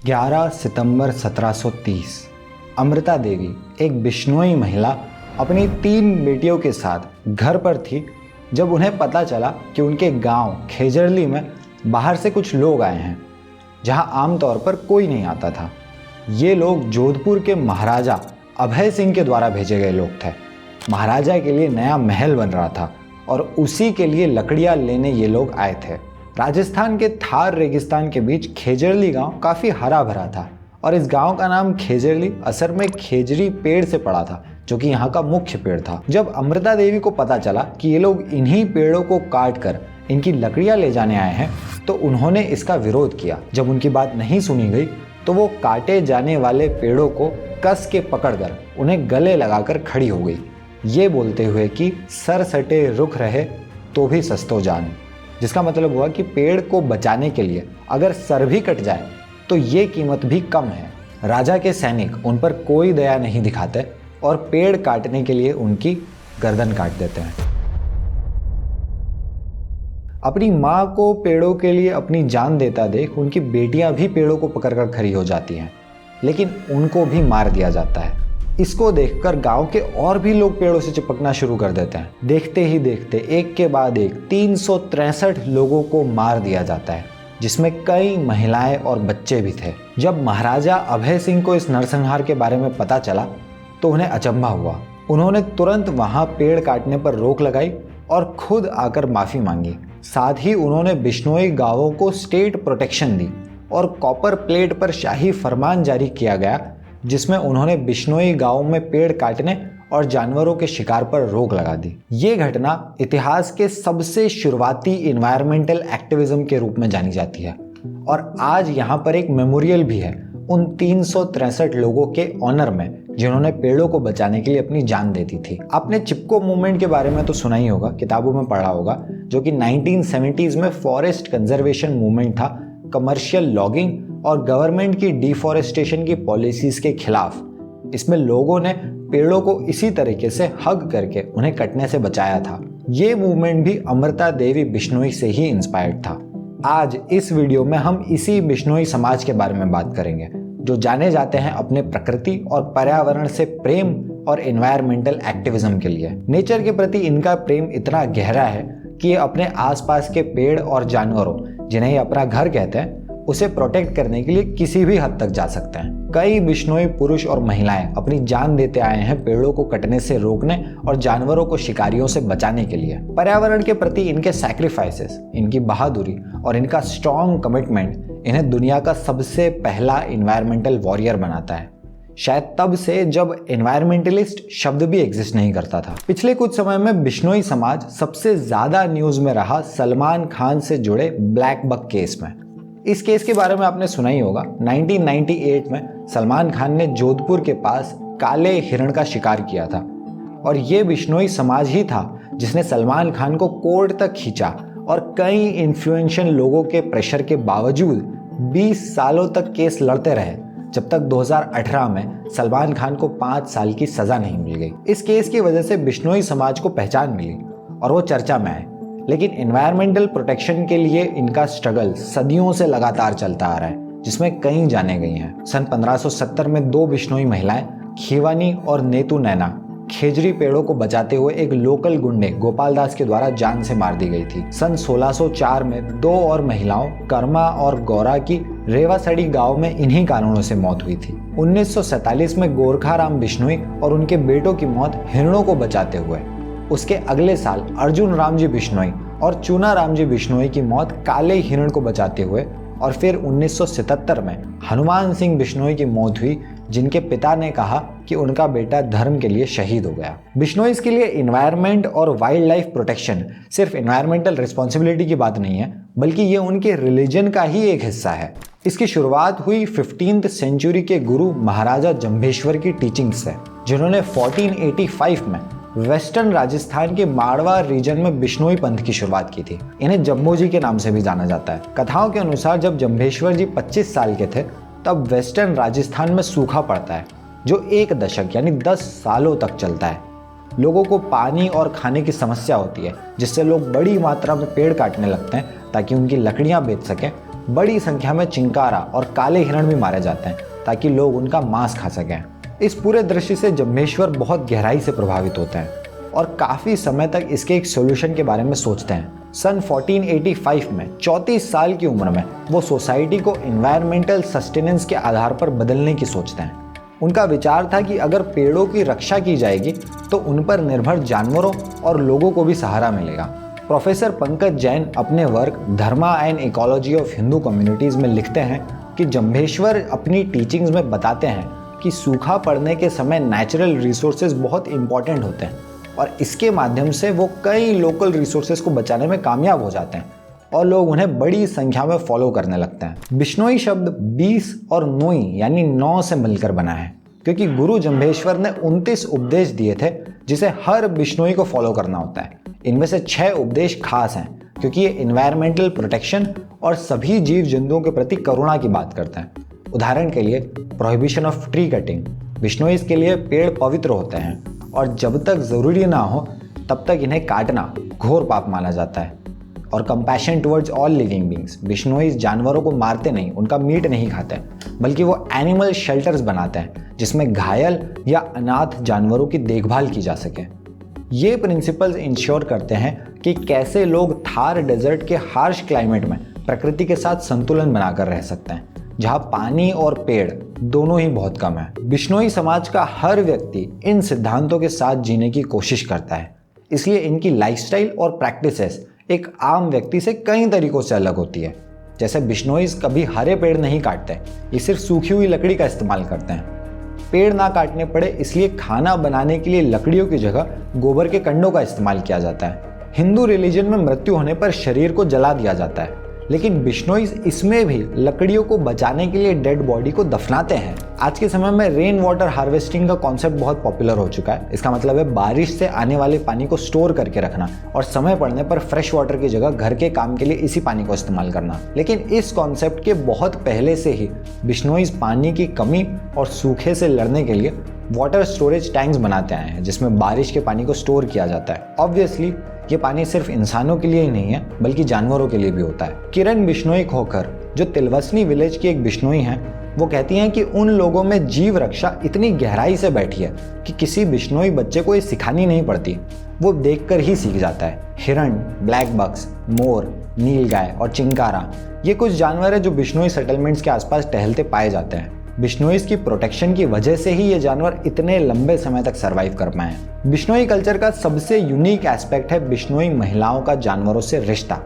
11 सितंबर 1730 अमृता देवी एक बिश्नोई महिला अपनी 3 बेटियों के साथ घर पर थी जब उन्हें पता चला कि उनके गांव खेजरली में बाहर से कुछ लोग आए हैं जहां आमतौर पर कोई नहीं आता था। ये लोग जोधपुर के महाराजा अभय सिंह के द्वारा भेजे गए लोग थे। महाराजा के लिए नया महल बन रहा था और उसी के लिए लकड़ियां लेने ये लोग आए थे। राजस्थान के थार रेगिस्तान के बीच खेजरली गांव काफ़ी हरा भरा था और इस गांव का नाम खेजरली असल में खेजरी पेड़ से पड़ा था जो कि यहाँ का मुख्य पेड़ था। जब अमृता देवी को पता चला कि ये लोग इन्हीं पेड़ों को काट कर इनकी लकड़ियां ले जाने आए हैं तो उन्होंने इसका विरोध किया। जब उनकी बात नहीं सुनी गई तो वो काटे जाने वाले पेड़ों को कस के पकड़कर उन्हें गले लगाकर खड़ी हो गई, ये बोलते हुए कि सर सटे रुख रहे तो भी सस्तो जान, जिसका मतलब हुआ कि पेड़ को बचाने के लिए अगर सर भी कट जाए तो ये कीमत भी कम है। राजा के सैनिक उन पर कोई दया नहीं दिखाते और पेड़ काटने के लिए उनकी गर्दन काट देते हैं। अपनी माँ को पेड़ों के लिए अपनी जान देता देख उनकी बेटियां भी पेड़ों को पकड़कर खड़ी हो जाती हैं, लेकिन उनको भी मार दिया जाता है। इसको देखकर गांव के और भी लोग पेड़ों से चिपकना शुरू कर देते हैं। देखते ही देखते एक के बाद एक 363 लोगों को मार दिया जाता है, जिसमें कई महिलाएं और बच्चे भी थे। जब महाराजा अभय सिंह को इस नरसंहार के बारे में पता चला तो उन्हें अचंभा हुआ। उन्होंने तुरंत वहां पेड़ काटने पर रोक लगाई और खुद आकर माफी मांगी। साथ ही उन्होंने बिश्नोई गांवों को स्टेट प्रोटेक्शन दी और कॉपर प्लेट पर शाही फरमान जारी किया गया जिसमें उन्होंने बिश्नोई गांवों में पेड़ काटने और जानवरों के शिकार पर रोक लगा दी। ये घटना इतिहास के सबसे शुरुआती इन्वायरमेंटल एक्टिविज्म के रूप में जानी जाती है और आज यहाँ पर एक मेमोरियल भी है उन 363 लोगों के ऑनर में जिन्होंने पेड़ों को बचाने के लिए अपनी जान दे दी थी। आपने चिपको मूवमेंट के बारे में तो सुना ही होगा, किताबों में पढ़ा होगा, जो कि 1970s में फॉरेस्ट कंजर्वेशन मूवमेंट था कमर्शियल लॉगिंग और गवर्नमेंट की डिफॉरेस्टेशन की पॉलिसीज के खिलाफ। इसमें लोगों ने पेड़ों को इसी तरीके से हग करके उन्हें कटने से बचाया था। ये मूवमेंट भी अमृता देवी बिश्नोई से ही इंस्पायर्ड था। आज इस वीडियो में हम इसी बिश्नोई समाज के बारे में बात करेंगे जो जाने जाते हैं अपने प्रकृति और पर्यावरण से प्रेम और एनवायरमेंटल एक्टिविज्म के लिए। नेचर के प्रति इनका प्रेम इतना गहरा है कि ये अपने आसपास के पेड़ और जानवरों जिन्हें ये अपना घर कहते हैं उसे प्रोटेक्ट करने के लिए किसी भी हद तक जा सकते हैं। कई बिश्नोई पुरुष और महिलाएं अपनी जान देते आए हैं पेड़ों को कटने से रोकने और जानवरों को शिकारियों से बचाने के लिए। पर्यावरण के प्रति इनके सैक्रिफाइसेस, इनकी बहादुरी और इनका स्ट्रॉन्ग कमिटमेंट इन्हें दुनिया का सबसे पहला इन्वायरमेंटल वॉरियर बनाता है, शायद तब से जब एनवायरमेंटलिस्ट शब्द भी एग्जिस्ट नहीं करता था। पिछले कुछ समय में बिश्नोई समाज सबसे ज्यादा न्यूज में रहा सलमान खान से जुड़े ब्लैक बक केस में। इस केस के बारे में आपने सुना ही होगा। 1998 में सलमान खान ने जोधपुर के पास काले हिरण का शिकार किया था और ये बिश्नोई समाज ही था जिसने सलमान खान को कोर्ट तक खींचा और कई इन्फ्लुएंशियल लोगों के प्रेशर के बावजूद 20 सालों तक केस लड़ते रहे, जब तक 2018 में सलमान खान को 5 साल की सजा नहीं मिल गई। इस केस की वजह से बिश्नोई समाज को पहचान मिली और वो चर्चा में आए, लेकिन एनवायरमेंटल प्रोटेक्शन के लिए इनका स्ट्रगल सदियों से लगातार चलता आ रहा है, जिसमें कई जाने गई हैं। सन 1570 में 2 बिश्नोई महिलाएं खीवानी और नेतू नैना खेजरी पेड़ों को बचाते हुए एक लोकल गुंडे गोपाल दास के द्वारा जान से मार दी गई थी। सन 1604 में 2 और महिलाओं कर्मा और गौरा की रेवासड़ी गांव में इन्हीं कारणों से मौत हुई थी। 1947 में गोरखाराम बिश्नोई और उनके बेटों की मौत हिरणों को बचाते हुए। उसके अगले साल अर्जुन रामजी बिश्नोई और चूना रामजी बिश्नोई की मौत काले हिरण को बचाते हुए और फिर 1977 में हनुमान सिंह बिश्नोई की मौत हुई, जिनके पिता ने कहा कि उनका बेटा धर्म के लिए शहीद हो गया। बिश्नोईज के लिए इन्वायरमेंट और वाइल्ड लाइफ प्रोटेक्शन सिर्फ इन्वायरमेंटल रिस्पॉन्सिबिलिटी की बात नहीं है, बल्कि ये उनके रिलीजन का ही एक हिस्सा है। इसकी शुरुआत हुई 15th सेंचुरी के गुरु महाराजा जंभेश्वर की टीचिंग से, जिन्होंने 1485 में वेस्टर्न राजस्थान के मारवाड़ रीजन में बिश्नोई पंथ की शुरुआत की थी। इन्हें जम्बो जी के नाम से भी जाना जाता है। कथाओं के अनुसार जब जंभेश्वर जी 25 साल के थे तब वेस्टर्न राजस्थान में सूखा पड़ता है जो 1 दशक यानी 10 सालों तक चलता है। लोगों को पानी और खाने की समस्या होती है, जिससे लोग बड़ी मात्रा में पेड़ काटने लगते हैं ताकि उनकी लकड़ियां बेच सकें बड़ी संख्या में चिंकारा और काले हिरण भी मारे जाते हैं ताकि लोग उनका मांस खा सकें। इस पूरे दृश्य से जम्भेश्वर बहुत गहराई से प्रभावित होते हैं और काफ़ी समय तक इसके एक सॉल्यूशन के बारे में सोचते हैं। सन 1485 में 34 साल की उम्र में वो सोसाइटी को इन्वायरमेंटल सस्टेनेंस के आधार पर बदलने की सोचते हैं। उनका विचार था कि अगर पेड़ों की रक्षा की जाएगी तो उन पर निर्भर जानवरों और लोगों को भी सहारा मिलेगा। प्रोफेसर पंकज जैन अपने work Dharma and ecology of Hindu communities में लिखते हैं कि जम्भेश्वर अपनी टीचिंग्स में बताते हैं कि सूखा पड़ने के समय नेचुरल रिसोर्सेज बहुत इंपॉर्टेंट होते हैं और इसके माध्यम से वो कई लोकल रिसोर्सेज को बचाने में कामयाब हो जाते हैं और लोग उन्हें बड़ी संख्या में फॉलो करने लगते हैं। बिश्नोई शब्द 20 और नोई यानी 9 से मिलकर बना है क्योंकि गुरु जम्भेश्वर ने 29 उपदेश दिए थे जिसे हर बिश्नोई को फॉलो करना होता है। इनमें से 6 उपदेश खास हैं क्योंकि ये इन्वायरमेंटल प्रोटेक्शन और सभी जीव जंतुओं के प्रति करुणा की बात करते हैं। उदाहरण के लिए प्रोहिबिशन ऑफ ट्री कटिंग। बिश्नोईज के लिए पेड़ पवित्र होते हैं और जब तक ज़रूरी ना हो तब तक इन्हें काटना घोर पाप माना जाता है। और compassion towards all living beings. Bishnois जानवरों को मारते नहीं, उनका मीट नहीं खाते, बल्कि वो एनिमल शेल्टर्स बनाते हैं जिसमें घायल या अनाथ जानवरों की देखभाल की जा सके। ये प्रिंसिपल्स इंश्योर करते हैं कि कैसे लोग थार डेजर्ट के हार्श क्लाइमेट में प्रकृति के साथ संतुलन बनाकर रह सकते हैं जहाँ पानी और पेड़ दोनों ही बहुत कम है। बिश्नोई समाज का हर व्यक्ति इन सिद्धांतों के साथ जीने की कोशिश करता है, इसलिए इनकी लाइफस्टाइल और प्रैक्टिसेस एक आम व्यक्ति से कई तरीकों से अलग होती है। जैसे बिश्नोईज कभी हरे पेड़ नहीं काटते, ये सिर्फ सूखी हुई लकड़ी का इस्तेमाल करते हैं। पेड़ ना काटने पड़े इसलिए खाना बनाने के लिए लकड़ियों की जगह गोबर के कंडों का इस्तेमाल किया जाता है। हिंदू रिलीजन में मृत्यु होने पर शरीर को जला दिया जाता है, लेकिन बिश्नोईज इसमें भी लकड़ियों को बचाने के लिए डेड बॉडी को दफनाते हैं। आज के समय में रेन वाटर हार्वेस्टिंग का कॉन्सेप्ट बहुत पॉपुलर हो चुका है। इसका मतलब है बारिश से आने वाले पानी को स्टोर करके रखना और समय पड़ने पर फ्रेश वाटर की जगह घर के काम के लिए इसी पानी को इस्तेमाल करना। लेकिन इस कॉन्सेप्ट के बहुत पहले से ही बिश्नोईज पानी की कमी और सूखे से लड़ने के लिए वाटर स्टोरेज टैंक्स बनाते आए हैं जिसमें बारिश के पानी को स्टोर किया जाता है। ऑब्वियसली ये पानी सिर्फ इंसानों के लिए ही नहीं है बल्कि जानवरों के लिए भी होता है। किरण बिश्नोई खोखर जो तिलवसनी विलेज की एक बिश्नोई हैं, वो कहती हैं कि उन लोगों में जीव रक्षा इतनी गहराई से बैठी है कि किसी बिश्नोई बच्चे को ये सिखानी नहीं पड़ती, वो देखकर ही सीख जाता है। हिरण, ब्लैक बक्स, मोर, नीलगाय और चिंकारा ये कुछ जानवर है जो बिश्नोई सेटलमेंट्स के आसपास टहलते पाए जाते हैं। बिश्नोईज की प्रोटेक्शन की वजह से ही ये जानवर इतने लंबे समय तक सरवाइव कर पाए हैं। बिश्नोई कल्चर का सबसे यूनिक एस्पेक्ट है बिश्नोई महिलाओं का जानवरों से रिश्ता।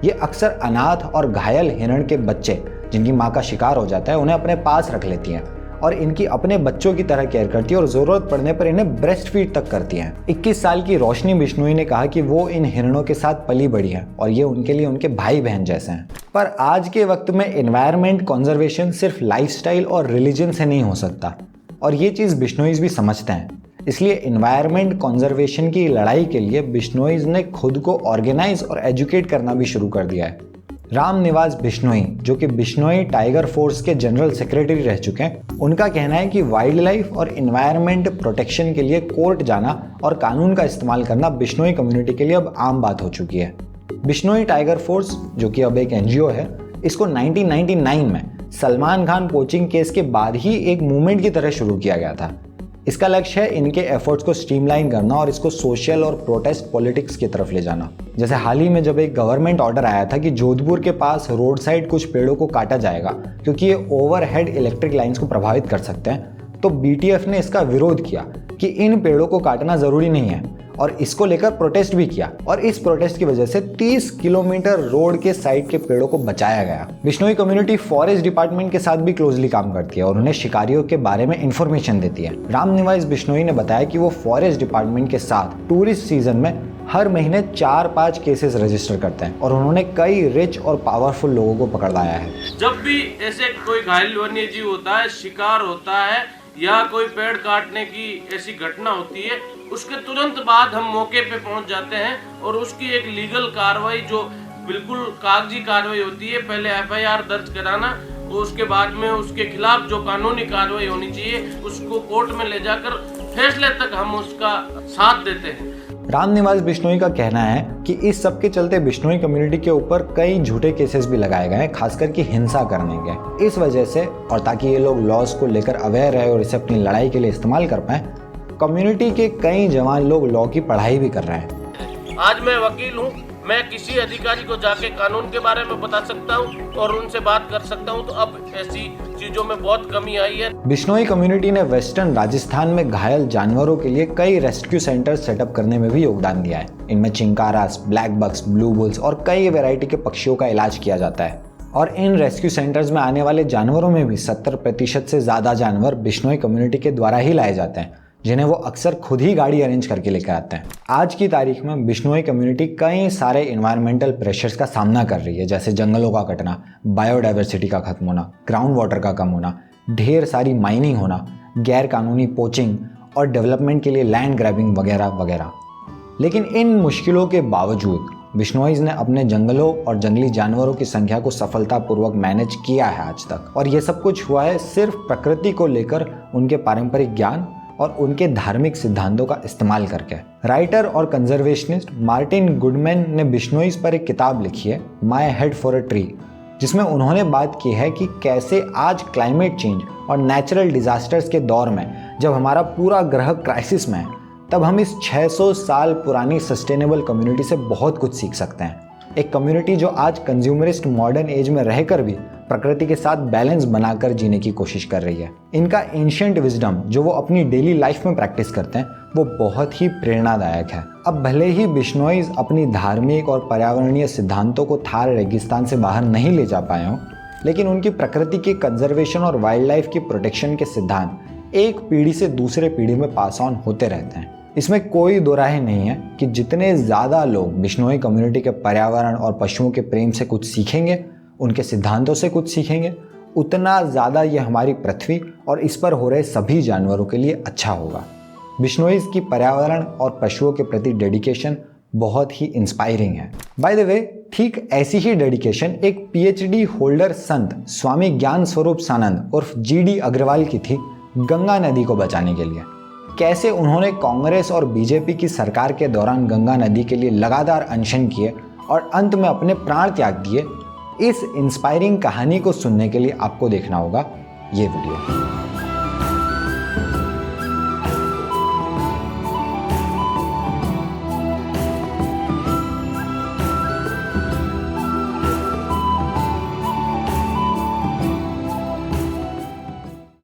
ये अक्सर अनाथ और घायल हिरण के बच्चे जिनकी माँ का शिकार हो जाता है उन्हें अपने पास रख लेती हैं और इनकी अपने बच्चों की तरह केयर करती है और ज़रूरत पड़ने पर इन्हें ब्रेस्ट फीड तक करती हैं। 21 साल की रोशनी बिश्नोई ने कहा कि वो इन हिरणों के साथ पली बड़ी है और ये उनके लिए उनके भाई बहन जैसे हैं। पर आज के वक्त में एनवायरनमेंट कंजर्वेशन सिर्फ लाइफस्टाइल और रिलीजन से नहीं हो सकता और ये चीज़ बिश्नोईज भी समझते हैं। इसलिए एनवायरनमेंट कंजर्वेशन की लड़ाई के लिए बिश्नोईज ने खुद को ऑर्गेनाइज और एजुकेट करना भी शुरू कर दिया है। राम निवास बिश्नोई जो कि बिश्नोई टाइगर फोर्स के जनरल सेक्रेटरी रह चुके हैं, उनका कहना है कि वाइल्ड लाइफ और एनवायरनमेंट प्रोटेक्शन के लिए कोर्ट जाना और कानून का इस्तेमाल करना बिश्नोई कम्युनिटी के लिए अब आम बात हो चुकी है। बिश्नोई टाइगर फोर्स जो कि अब एक NGO है, इसको 1999 में सलमान खान पोचिंग केस के बाद ही एक मूवमेंट की तरह शुरू किया गया था। इसका लक्ष्य है इनके एफर्ट्स को स्ट्रीमलाइन करना और इसको सोशल और प्रोटेस्ट पॉलिटिक्स की तरफ ले जाना। जैसे हाल ही में जब एक गवर्नमेंट ऑर्डर आया था कि जोधपुर के पास रोड साइड कुछ पेड़ों को काटा जाएगा क्योंकि ये ओवरहेड इलेक्ट्रिक लाइंस को प्रभावित कर सकते हैं, तो BTF ने इसका विरोध किया कि इन पेड़ों को काटना ज़रूरी नहीं है और इसको लेकर प्रोटेस्ट भी किया और इस प्रोटेस्ट की वजह से 30 किलोमीटर रोड के साइड के पेड़ों को बचाया गया। बिश्नोई कम्युनिटी फॉरेस्ट डिपार्टमेंट के साथ भी क्लोजली काम करती है और उन्हें शिकारियों के बारे में इंफॉर्मेशन देती है। राम निवास बिश्नोई ने बताया कि वो फॉरेस्ट डिपार्टमेंट के साथ टूरिस्ट सीजन में हर महीने 4-5 केसेस रजिस्टर करते हैं और उन्होंने कई रिच और पावरफुल लोगों को पकड़वाया है। जब भी ऐसे कोई घायल वन्य जीव होता है, शिकार होता है या कोई पेड़ काटने की ऐसी घटना होती है, उसके तुरंत बाद हम मौके पे पहुंच जाते हैं और उसकी एक लीगल कार्रवाई जो बिल्कुल कागजी कार्रवाई होती है, पहले FIR दर्ज कराना और उसके बाद में उसके खिलाफ जो कानूनी कार्रवाई होनी चाहिए उसको कोर्ट में ले जाकर फैसले तक हम उसका साथ देते हैं। राम निवास बिश्नोई का कहना है कि इस सब के चलते बिश्नोई कम्युनिटी के ऊपर कई झूठे केसेस भी लगाए गए हैं, खासकर कि हिंसा करने के। इस वजह से और ताकि ये लोग लॉज को लेकर अवेयर रहे और इसे अपनी लड़ाई के लिए इस्तेमाल कर पाए, कम्युनिटी के कई जवान लोग लॉ की पढ़ाई भी कर रहे हैं। आज मैं वकील हूँ, मैं किसी अधिकारी को जाके कानून के बारे में बता सकता हूँ और उनसे बात कर सकता हूँ। तो अब ऐसी चीजों में बहुत कमी आई है। बिश्नोई कम्युनिटी ने वेस्टर्न राजस्थान में घायल जानवरों के लिए कई रेस्क्यू सेंटर सेटअप करने में भी योगदान दिया है। इनमें चिंकारास, ब्लैक बक्स, ब्लू बुल्स और कई वैरायटी के पक्षियों का इलाज किया जाता है। और इन रेस्क्यू सेंटर्स में आने वाले जानवरों में भी 70% से ज़्यादा जानवर बिश्नोई कम्युनिटी के द्वारा ही लाए जाते हैं, जिन्हें वो अक्सर खुद ही गाड़ी अरेंज करके लेकर आते हैं। आज की तारीख में बिश्नोई कम्युनिटी कई सारे इन्वायरमेंटल प्रेशर्स का सामना कर रही है, जैसे जंगलों का कटना, बायोडाइवर्सिटी का खत्म होना, ग्राउंड वाटर का कम होना, ढेर सारी माइनिंग होना, गैर कानूनी पोचिंग और डेवलपमेंट के लिए लैंड ग्रैबिंग वगैरह वगैरह। लेकिन इन मुश्किलों के बावजूद बिश्नोईज ने अपने जंगलों और जंगली जानवरों की संख्या को सफलतापूर्वक मैनेज किया है आज तक। और ये सब कुछ हुआ है सिर्फ प्रकृति को लेकर उनके पारंपरिक ज्ञान और उनके धार्मिक सिद्धांतों का इस्तेमाल करके। राइटर और कंजर्वेशनिस्ट मार्टिन गुडमैन ने बिश्नोईज पर एक किताब लिखी है, my head for a tree, जिसमें उन्होंने बात की है कि कैसे आज क्लाइमेट चेंज और नेचुरल डिजास्टर्स के दौर में, जब हमारा पूरा ग्रह क्राइसिस में है, तब हम इस 600 साल पुरानी सस्टेनेबल कम्युनिटी से बहुत कुछ सीख सकते हैं। एक कम्युनिटी जो आज कंज्यूमरिस्ट मॉडर्न एज में रहकर भी प्रकृति के साथ बैलेंस बनाकर जीने की कोशिश कर रही है। इनका एंशिएंट विजडम जो वो अपनी डेली लाइफ में प्रैक्टिस करते हैं, वो बहुत ही प्रेरणादायक है। अब भले ही बिश्नोईज अपनी धार्मिक और पर्यावरणीय सिद्धांतों को थार रेगिस्तान से बाहर नहीं ले जा पाए हों, लेकिन उनकी प्रकृति की कंजर्वेशन और वाइल्ड लाइफ की प्रोटेक्शन के सिद्धांत एक पीढ़ी से दूसरे पीढ़ी में पास ऑन होते रहते हैं। इसमें कोई दो राय नहीं है कि जितने ज़्यादा लोग बिश्नोई कम्युनिटी के पर्यावरण और पशुओं के प्रेम से कुछ सीखेंगे, उनके सिद्धांतों से कुछ सीखेंगे, उतना ज़्यादा ये हमारी पृथ्वी और इस पर हो रहे सभी जानवरों के लिए अच्छा होगा। बिश्नोईज की पर्यावरण और पशुओं के प्रति डेडिकेशन बहुत ही इंस्पायरिंग है। बाय द वे, ठीक ऐसी ही डेडिकेशन एक PhD होल्डर संत स्वामी ज्ञान स्वरूप सानंद उर्फ GD अग्रवाल की थी गंगा नदी को बचाने के लिए। कैसे उन्होंने कांग्रेस और बीजेपी की सरकार के दौरान गंगा नदी के लिए लगातार अनशन किए और अंत में अपने प्राण त्याग दिए, इस इंस्पायरिंग कहानी को सुनने के लिए आपको देखना होगा ये वीडियो।